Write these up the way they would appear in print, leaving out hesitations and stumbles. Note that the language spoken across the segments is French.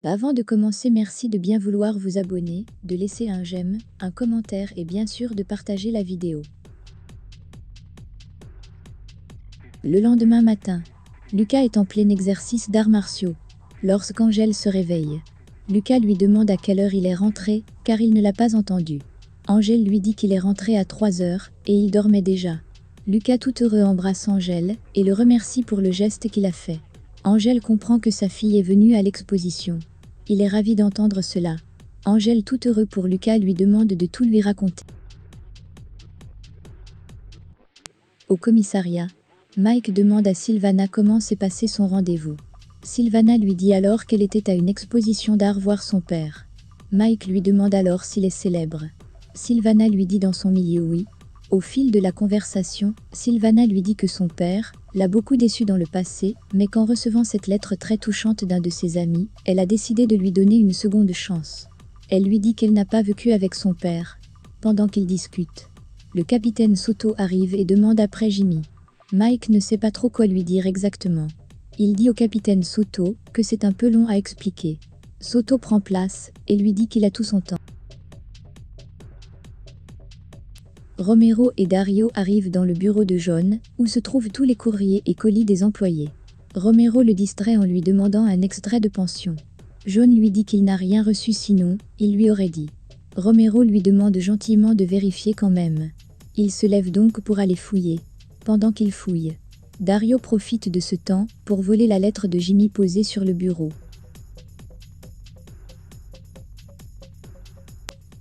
Avant de commencer, merci de bien vouloir vous abonner, de laisser un j'aime, un commentaire et bien sûr de partager la vidéo. Le lendemain matin, Lucas est en plein exercice d'arts martiaux. Lorsqu'Angèle se réveille, Lucas lui demande à quelle heure il est rentré, car il ne l'a pas entendu. Angèle lui dit qu'il est rentré à 3 heures, et il dormait déjà. Lucas tout heureux embrasse Angèle, et le remercie pour le geste qu'il a fait. Angèle comprend que sa fille est venue à l'exposition. Il est ravi d'entendre cela. Angèle tout heureux pour Lucas lui demande de tout lui raconter. Au commissariat, Mike demande à Sylvana comment s'est passé son rendez-vous. Sylvana lui dit alors qu'elle était à une exposition d'art voir son père. Mike lui demande alors s'il est célèbre. Sylvana lui dit dans son milieu oui. Au fil de la conversation, Sylvana lui dit que son père l'a beaucoup déçue dans le passé, mais qu'en recevant cette lettre très touchante d'un de ses amis, elle a décidé de lui donner une seconde chance. Elle lui dit qu'elle n'a pas vécu avec son père. Pendant qu'ils discutent, le capitaine Soto arrive et demande après Jimmy. Mike ne sait pas trop quoi lui dire exactement. Il dit au capitaine Soto que c'est un peu long à expliquer. Soto prend place et lui dit qu'il a tout son temps. Romero et Dario arrivent dans le bureau de John, où se trouvent tous les courriers et colis des employés. Romero le distrait en lui demandant un extrait de pension. John lui dit qu'il n'a rien reçu sinon, il lui aurait dit. Romero lui demande gentiment de vérifier quand même. Il se lève donc pour aller fouiller. Pendant qu'il fouille, Dario profite de ce temps pour voler la lettre de Jimmy posée sur le bureau.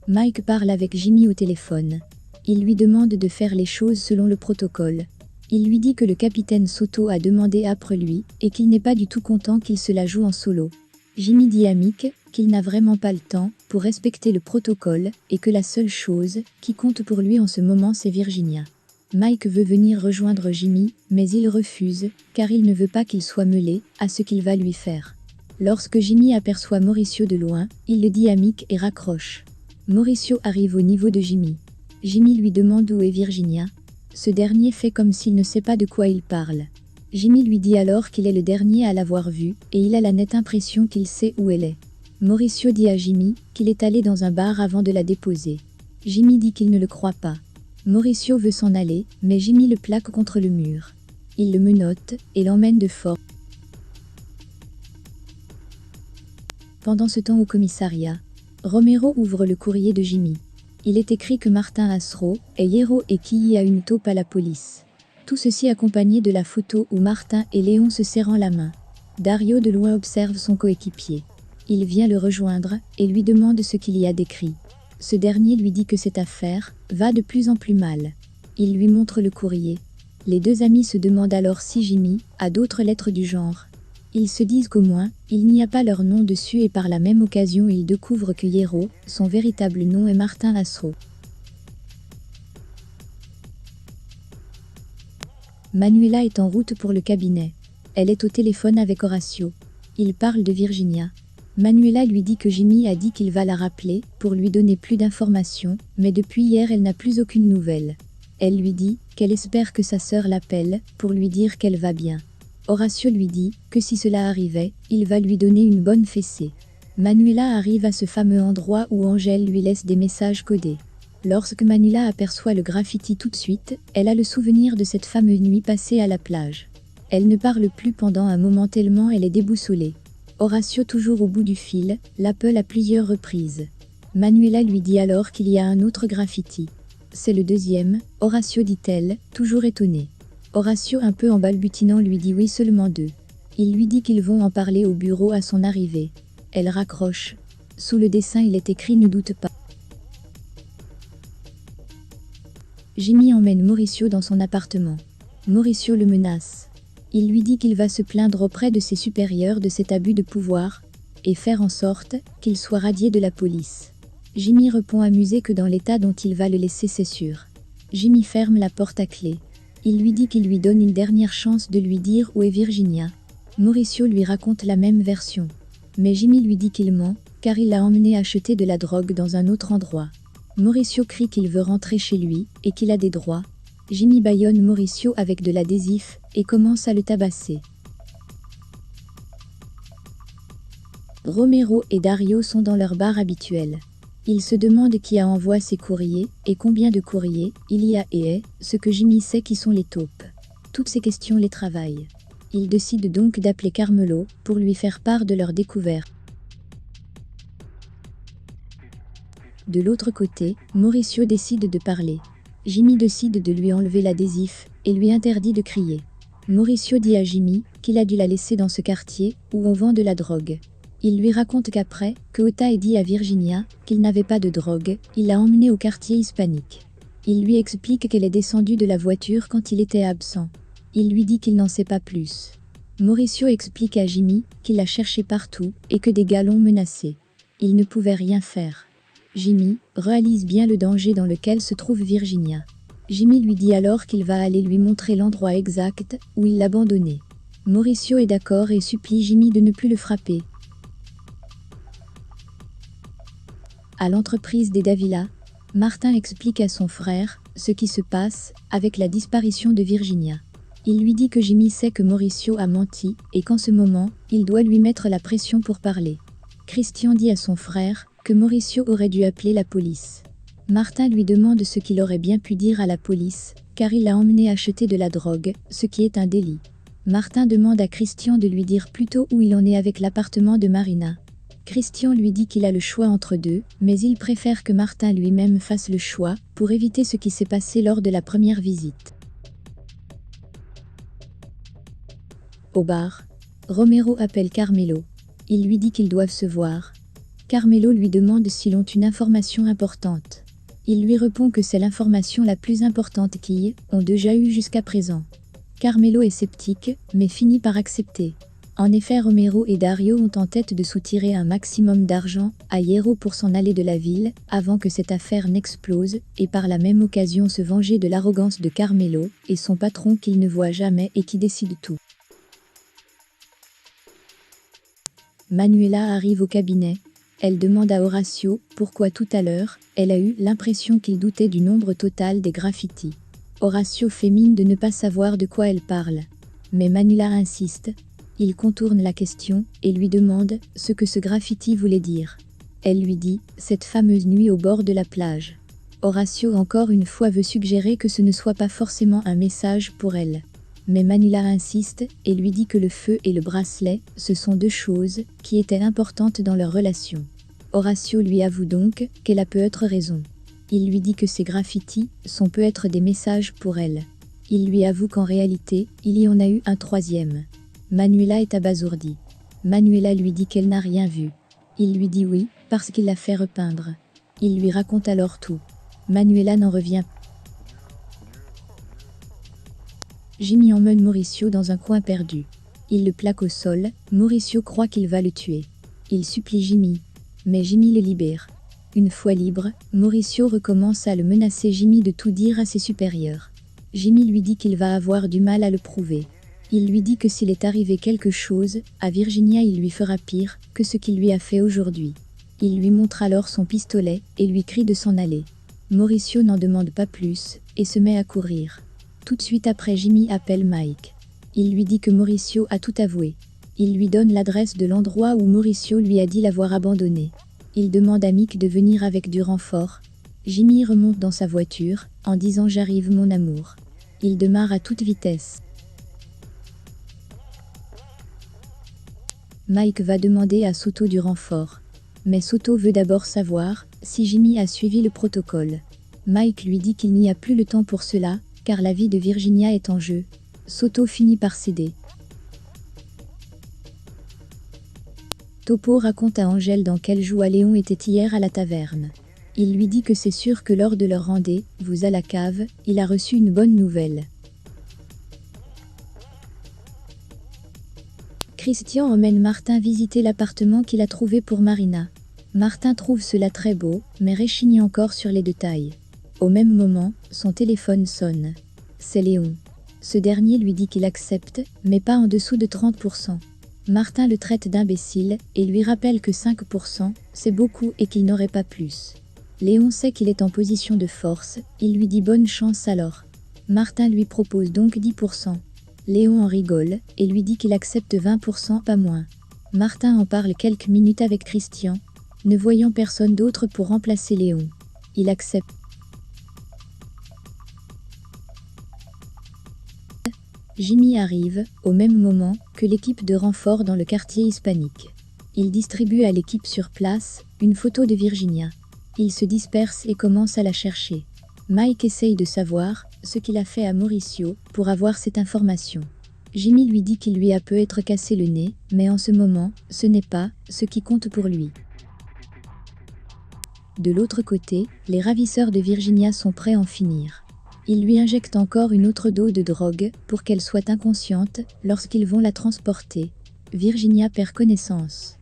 Mike parle avec Jimmy au téléphone. Il lui demande de faire les choses selon le protocole. Il lui dit que le capitaine Soto a demandé après lui et qu'il n'est pas du tout content qu'il se la joue en solo. Jimmy dit à Mick qu'il n'a vraiment pas le temps pour respecter le protocole et que la seule chose qui compte pour lui en ce moment c'est Virginia. Mike veut venir rejoindre Jimmy, mais il refuse car il ne veut pas qu'il soit mêlé à ce qu'il va lui faire. Lorsque Jimmy aperçoit Mauricio de loin, il le dit à Mick et raccroche. Mauricio arrive au niveau de Jimmy. Jimmy lui demande où est Virginia. Ce dernier fait comme s'il ne sait pas de quoi il parle. Jimmy lui dit alors qu'il est le dernier à l'avoir vue et il a la nette impression qu'il sait où elle est. Mauricio dit à Jimmy qu'il est allé dans un bar avant de la déposer. Jimmy dit qu'il ne le croit pas. Mauricio veut s'en aller, mais Jimmy le plaque contre le mur. Il le menotte et l'emmène de force. Pendant ce temps au commissariat, Romero ouvre le courrier de Jimmy. Il est écrit que Martin Asro est héros et qu'il y a une taupe à la police. Tout ceci accompagné de la photo où Martin et Léon se serrant la main. Dario de loin observe son coéquipier. Il vient le rejoindre et lui demande ce qu'il y a d'écrit. Ce dernier lui dit que cette affaire va de plus en plus mal. Il lui montre le courrier. Les deux amis se demandent alors si Jimmy a d'autres lettres du genre. Ils se disent qu'au moins, il n'y a pas leur nom dessus et par la même occasion ils découvrent que Hierro, son véritable nom est Martin Asro. Manuela est en route pour le cabinet. Elle est au téléphone avec Horacio. Il parle de Virginia. Manuela lui dit que Jimmy a dit qu'il va la rappeler pour lui donner plus d'informations, mais depuis hier elle n'a plus aucune nouvelle. Elle lui dit qu'elle espère que sa sœur l'appelle pour lui dire qu'elle va bien. Horacio lui dit que si cela arrivait, il va lui donner une bonne fessée. Manuela arrive à ce fameux endroit où Angèle lui laisse des messages codés. Lorsque Manuela aperçoit le graffiti tout de suite, elle a le souvenir de cette fameuse nuit passée à la plage. Elle ne parle plus pendant un moment tellement elle est déboussolée. Horacio, toujours au bout du fil, l'appelle à plusieurs reprises. Manuela lui dit alors qu'il y a un autre graffiti. C'est le deuxième, Horacio dit-elle, toujours étonnée. Horacio, un peu en balbutinant, lui dit oui, seulement 2. Il lui dit qu'ils vont en parler au bureau à son arrivée. Elle raccroche. Sous le dessin il est écrit ne doute pas. Jimmy emmène Mauricio dans son appartement. Mauricio le menace. Il lui dit qu'il va se plaindre auprès de ses supérieurs de cet abus de pouvoir et faire en sorte qu'il soit radié de la police. Jimmy répond amusé que dans l'état dont il va le laisser c'est sûr. Jimmy ferme la porte à clé. Il lui dit qu'il lui donne une dernière chance de lui dire où est Virginia. Mauricio lui raconte la même version. Mais Jimmy lui dit qu'il ment, car il l'a emmené acheter de la drogue dans un autre endroit. Mauricio crie qu'il veut rentrer chez lui et qu'il a des droits. Jimmy bâillonne Mauricio avec de l'adhésif et commence à le tabasser. Romero et Dario sont dans leur bar habituel. Ils se demandent qui a envoyé ces courriers et combien de courriers il y a et est, ce que Jimmy sait qui sont les taupes. Toutes ces questions les travaillent. Ils décident donc d'appeler Carmelo pour lui faire part de leur découverte. De l'autre côté, Mauricio décide de parler. Jimmy décide de lui enlever l'adhésif et lui interdit de crier. Mauricio dit à Jimmy qu'il a dû la laisser dans ce quartier où on vend de la drogue. Il lui raconte qu'après que Ota ait dit à Virginia qu'il n'avait pas de drogue, il l'a emmenée au quartier hispanique. Il lui explique qu'elle est descendue de la voiture quand il était absent. Il lui dit qu'il n'en sait pas plus. Mauricio explique à Jimmy qu'il l'a cherché partout et que des gars l'ont menacé. Il ne pouvait rien faire. Jimmy réalise bien le danger dans lequel se trouve Virginia. Jimmy lui dit alors qu'il va aller lui montrer l'endroit exact où il l'a abandonnée. Mauricio est d'accord et supplie Jimmy de ne plus le frapper. À l'entreprise des Davila, Martin explique à son frère ce qui se passe avec la disparition de Virginia. Il lui dit que Jimmy sait que Mauricio a menti et qu'en ce moment, il doit lui mettre la pression pour parler. Christian dit à son frère que Mauricio aurait dû appeler la police. Martin lui demande ce qu'il aurait bien pu dire à la police, car il l'a emmené acheter de la drogue, ce qui est un délit. Martin demande à Christian de lui dire plutôt où il en est avec l'appartement de Marina. Christian lui dit qu'il a le choix entre deux, mais il préfère que Martin lui-même fasse le choix, pour éviter ce qui s'est passé lors de la première visite. Au bar, Romero appelle Carmelo. Il lui dit qu'ils doivent se voir. Carmelo lui demande s'ils ont une information importante. Il lui répond que c'est l'information la plus importante qu'ils ont déjà eue jusqu'à présent. Carmelo est sceptique, mais finit par accepter. En effet, Romero et Dario ont en tête de soutirer un maximum d'argent à Hierro pour s'en aller de la ville, avant que cette affaire n'explose, et par la même occasion se venger de l'arrogance de Carmelo, et son patron qu'il ne voit jamais et qui décide tout. Manuela arrive au cabinet. Elle demande à Horacio pourquoi tout à l'heure, elle a eu l'impression qu'il doutait du nombre total des graffitis. Horacio fait mine de ne pas savoir de quoi elle parle. Mais Manuela insiste. Il contourne la question et lui demande ce que ce graffiti voulait dire. Elle lui dit « cette fameuse nuit au bord de la plage ». Horacio encore une fois veut suggérer que ce ne soit pas forcément un message pour elle. Mais Manuela insiste et lui dit que le feu et le bracelet, ce sont deux choses qui étaient importantes dans leur relation. Horacio lui avoue donc qu'elle a peut-être raison. Il lui dit que ces graffitis sont peut-être des messages pour elle. Il lui avoue qu'en réalité, il y en a eu un troisième. Manuela est abasourdie. Manuela lui dit qu'elle n'a rien vu. Il lui dit oui, parce qu'il l'a fait repeindre. Il lui raconte alors tout. Manuela n'en revient pas. Jimmy emmène Mauricio dans un coin perdu. Il le plaque au sol, Mauricio croit qu'il va le tuer. Il supplie Jimmy. Mais Jimmy le libère. Une fois libre, Mauricio recommence à le menacer Jimmy de tout dire à ses supérieurs. Jimmy lui dit qu'il va avoir du mal à le prouver. Il lui dit que s'il est arrivé quelque chose à Virginia, il lui fera pire que ce qu'il lui a fait aujourd'hui. Il lui montre alors son pistolet et lui crie de s'en aller. Mauricio n'en demande pas plus et se met à courir. Tout de suite après, Jimmy appelle Mike. Il lui dit que Mauricio a tout avoué. Il lui donne l'adresse de l'endroit où Mauricio lui a dit l'avoir abandonné. Il demande à Mick de venir avec du renfort. Jimmy remonte dans sa voiture en disant « J'arrive mon amour ». Il démarre à toute vitesse. Mike va demander à Soto du renfort. Mais Soto veut d'abord savoir si Jimmy a suivi le protocole. Mike lui dit qu'il n'y a plus le temps pour cela, car la vie de Virginia est en jeu. Soto finit par céder. Topo raconte à Angel dans quelle joie Léon était hier à la taverne. Il lui dit que c'est sûr que lors de leur rendez-vous à la cave, il a reçu une bonne nouvelle. Christian emmène Martin visiter l'appartement qu'il a trouvé pour Marina. Martin trouve cela très beau, mais réchigne encore sur les détails. Au même moment, son téléphone sonne. C'est Léon. Ce dernier lui dit qu'il accepte, mais pas en dessous de 30%. Martin le traite d'imbécile et lui rappelle que 5%, c'est beaucoup et qu'il n'aurait pas plus. Léon sait qu'il est en position de force, il lui dit bonne chance alors. Martin lui propose donc 10%. Léon en rigole et lui dit qu'il accepte 20%, pas moins. Martin en parle quelques minutes avec Christian, ne voyant personne d'autre pour remplacer Léon. Il accepte. Jimmy arrive, au même moment que l'équipe de renfort dans le quartier hispanique. Il distribue à l'équipe sur place une photo de Virginia. Ils se dispersent et commencent à la chercher. Mike essaye de savoir ce qu'il a fait à Mauricio pour avoir cette information. Jimmy lui dit qu'il lui a peut-être cassé le nez, mais en ce moment, ce n'est pas ce qui compte pour lui. De l'autre côté, les ravisseurs de Virginia sont prêts à en finir. Ils lui injectent encore une autre dose de drogue pour qu'elle soit inconsciente lorsqu'ils vont la transporter. Virginia perd connaissance.